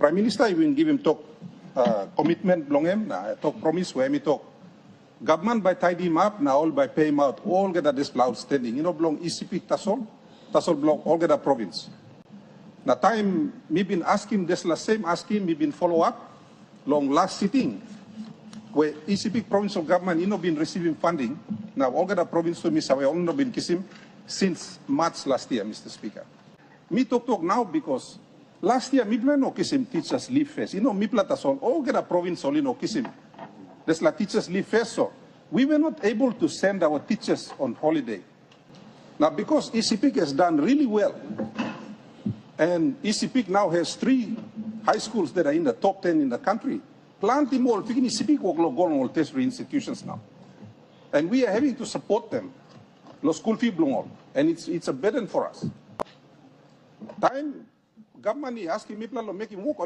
Prime Minister, you will give him talk commitment belong him, na talk promise where me talk. Government by tidy him up, now all by pay him out, all get this outstanding. You know, belong Sepik Tasol belong all get a province. Na time me been asking this last same asking, me been follow up long last sitting where Sepik provincial government, you know, been receiving funding. Now all get a province to me, so we all know been kissing since March last year, Mr. Speaker. Me talk now because last year, me plan no kisim teachers leave first. You know, me platasol all get a province only no kisim. There's la teachers leave first, so we were not able to send our teachers on holiday. Now, because Sepik has done really well, and Sepik now has 3 high schools that are in the top 10 in the country. Plenty more, Sepik will go on all tertiary institutions now, and we are having to support them. Lo school fee belong all, and it's a burden for us. Time government is asking me to make him work.